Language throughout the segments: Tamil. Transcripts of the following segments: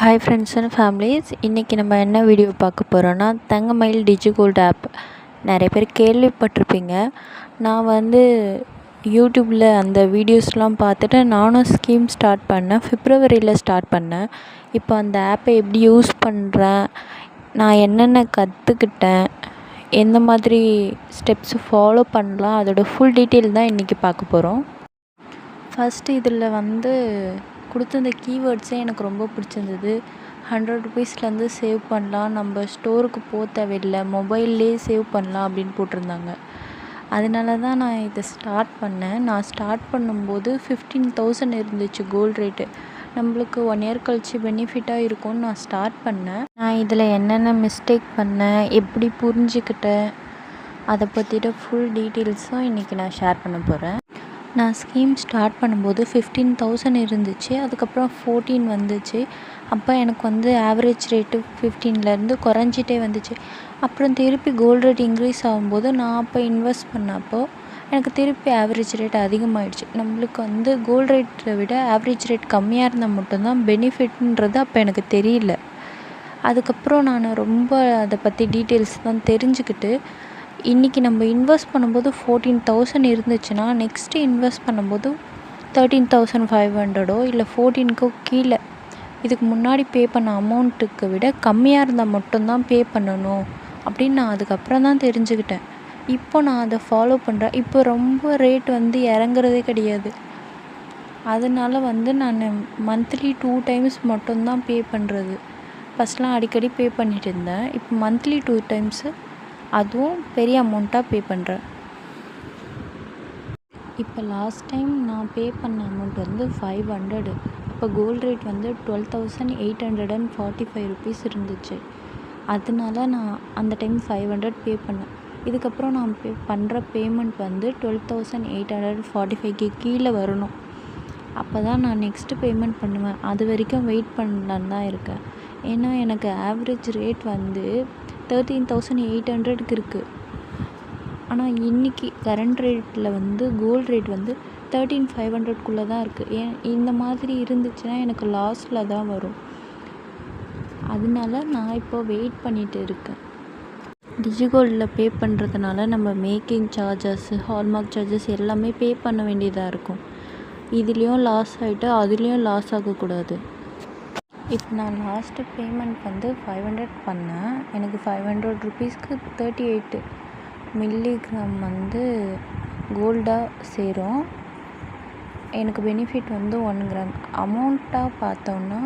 ஹாய் ஃப்ரெண்ட்ஸ் அண்ட் ஃபேமிலிஸ், இன்றைக்கி நம்ம என்ன வீடியோ பார்க்க போகிறோன்னா தங்கமயில் டிஜிகோல்டு ஆப். நிறைய பேர் கேள்விப்பட்டிருப்பீங்க. நான் யூடியூப்பில் அந்த வீடியோஸ்லாம் பார்த்துட்டு நானும் ஸ்கீம் ஸ்டார்ட் பண்ணேன். பிப்ரவரியில் ஸ்டார்ட் பண்ணேன். இப்போ அந்த ஆப்பை எப்படி யூஸ் பண்ணுறேன், நான் என்னென்ன கற்றுக்கிட்டேன், எந்த மாதிரி ஸ்டெப்ஸ் ஃபாலோ பண்ணலாம், அதோடய ஃபுல் டீட்டெயில் தான் இன்றைக்கி பார்க்க போகிறோம். ஃபஸ்ட்டு இதில் கொடுத்த இந்த கீவேர்ட்ஸே எனக்கு ரொம்ப பிடிச்சிருந்தது. 100 ருபீஸ்லேருந்து சேவ் பண்ணலாம், நம்ம ஸ்டோருக்கு போக தேவையில்லை, மொபைல்லே சேவ் பண்ணலாம் அப்படின்னு போட்டிருந்தாங்க. அதனால தான் நான் இதை ஸ்டார்ட் பண்ணேன். நான் ஸ்டார்ட் பண்ணும்போது 15,000 இருந்துச்சு கோல்டு ரேட்டு. நம்மளுக்கு 1 இயர் கழிச்சு பெனிஃபிட்டாக இருக்கும்னு நான் ஸ்டார்ட் பண்ணேன். நான் இதில் என்னென்ன மிஸ்டேக் பண்ணேன், எப்படி புரிஞ்சுக்கிட்டேன், அதை பற்றின ஃபுல் டீட்டெயில்ஸும் இன்றைக்கி நான் ஷேர் பண்ண போகிறேன். நான் ஸ்கீம் ஸ்டார்ட் பண்ணும்போது 15,000 இருந்துச்சு. அதுக்கப்புறம் 14 வந்துச்சு. அப்போ எனக்கு ஆவரேஜ் ரேட்டு 15லேருந்து குறைஞ்சிட்டே வந்துச்சு. அப்புறம் திருப்பி கோல்டு ரேட் இன்க்ரீஸ் ஆகும்போது நான் அப்போ இன்வெஸ்ட் பண்ணப்போ எனக்கு திருப்பி ஆவரேஜ் ரேட் அதிகமாகிடுச்சு. நம்மளுக்கு கோல்டு ரேட்டை விட ஆவரேஜ் ரேட் கம்மியாக இருந்தால் மட்டும்தான் பெனிஃபிட்ன்றது அப்போ எனக்கு தெரியல. அதுக்கப்புறம் நான் ரொம்ப அதை பற்றி டீட்டெயில்ஸ் தான் தெரிஞ்சுக்கிட்டு, இன்றைக்கி நம்ம இன்வெஸ்ட் பண்ணும்போது 14,000 இருந்துச்சுன்னா நெக்ஸ்ட்டு இன்வெஸ்ட் பண்ணும்போது 13,500 இல்லை 14க்கோ கீழே, இதுக்கு முன்னாடி பே பண்ண அமௌண்ட்டுக்கு விட கம்மியாக இருந்தால் மட்டும்தான் பே பண்ணணும் அப்படின்னு நான் அதுக்கப்புறம் தான் தெரிஞ்சுக்கிட்டேன். இப்போ நான் அதை ஃபாலோ பண்ணுறேன். இப்போ ரொம்ப ரேட் இறங்குறதே கிடையாது. அதனால நான் மந்த்லி 2 டைம்ஸ் மட்டும்தான் பே பண்ணுறது. ஃபஸ்ட்லாம் அடிக்கடி பே பண்ணிகிட்டு இருந்தேன். இப்போ மந்த்லி 2 டைம்ஸு, அதுவும் பெரிய அமௌண்ட்டாக பே பண்ணுறேன். இப்போ லாஸ்ட் டைம் நான் பே பண்ண அமௌண்ட் 500. இப்போ கோல்டு ரேட் 12,845 ருபீஸ் இருந்துச்சு. அதனால நான் அந்த டைம் 500 பே பண்ணேன். இதுக்கப்புறம் நான் பண்ணுற பேமெண்ட் 12,845க்கு கீழே வரணும். அப்போ தான் நான் நெக்ஸ்ட்டு பேமெண்ட் பண்ணுவேன். அது வரைக்கும் வெயிட் பண்ணலான்னு தான் இருக்கேன். ஏன்னா எனக்கு ஆவரேஜ் ரேட் 13,800க்கு இருக்குது. ஆனால் இன்றைக்கி கரண்ட் ரேட்டில் கோல்டு ரேட் 13,500க்குள்ளே தான் இருக்குது. இந்த மாதிரி இருந்துச்சுன்னா எனக்கு லாஸில் தான் வரும். அதனால நான் இப்போ வெயிட் பண்ணிகிட்டு இருக்கேன். டிஜிகோல்டில் பே பண்ணுறதுனால நம்ம மேக்கிங் சார்ஜஸ், ஹால்மார்க் சார்ஜஸ் எல்லாமே பே பண்ண வேண்டியதாக இருக்கும். இதுலேயும் லாஸ் ஆகிட்டு அதுலேயும் லாஸ் ஆகக்கூடாது. இப்போ நான் லாஸ்ட்டு பேமெண்ட் 500 பண்ணேன். எனக்கு 500 ருபீஸ்க்கு 38 மில்லிகிராம் கோல்டாக சேரும். எனக்கு பெனிஃபிட் 1 கிராம். அமௌண்ட்டாக பார்த்தோன்னா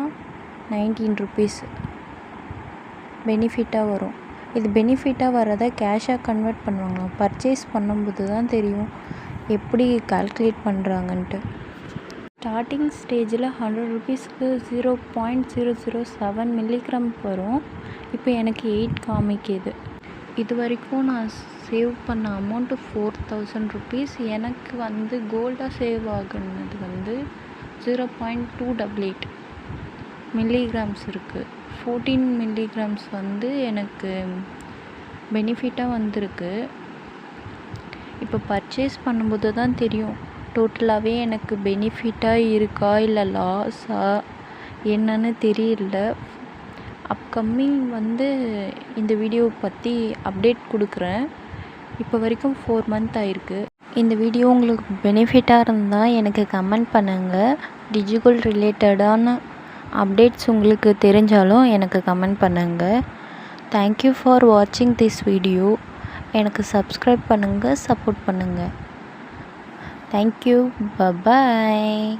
19 ருபீஸ் பெனிஃபிட்டாக வரும். இது பெனிஃபிட்டாக வர்றதை கேஷாக கன்வெர்ட் பண்ணுவாங்க. பர்ச்சேஸ் பண்ணும்போது தான் தெரியும் எப்படி கால்குலேட் பண்ணுறாங்கன்ட்டு. ஸ்டார்டிங் ஸ்டேஜில் 100 ருபீஸ்க்கு 0.007 மில்லிகிராம் வரும். இப்போ எனக்கு 8 காமிக்குது. இது வரைக்கும் நான் சேவ் பண்ண அமௌண்ட்டு 4,000 ருபீஸ். எனக்கு கோல்டாக சேவ் ஆகுனது 0.288 மில்லிகிராம்ஸ் இருக்குது. 14 மில்லிகிராம்ஸ் எனக்கு பெனிஃபிட்டாக வந்திருக்கு. இப்போ பர்ச்சேஸ் பண்ணும்போது தான் தெரியும் டோட்டலாகவே எனக்கு பெனிஃபிட்டாக இருக்கா இல்லை லாஸா என்னன்னு தெரியல. அப்கமிங் இந்த வீடியோ பற்றி அப்டேட் கொடுக்குறேன். இப்போ வரைக்கும் 4 மந்த் ஆகிருக்கு. இந்த வீடியோ உங்களுக்கு பெனிஃபிட்டாக இருந்தால் எனக்கு கமெண்ட் பண்ணுங்கள். டிஜிகோல்டு ரிலேட்டடான அப்டேட்ஸ் உங்களுக்கு தெரிஞ்சாலும் எனக்கு கமெண்ட் பண்ணுங்கள். தேங்க்யூ ஃபார் வாட்சிங் திஸ் வீடியோ. எனக்கு சப்ஸ்கிரைப் பண்ணுங்கள், சப்போர்ட் பண்ணுங்கள். Thank you. Bye-bye.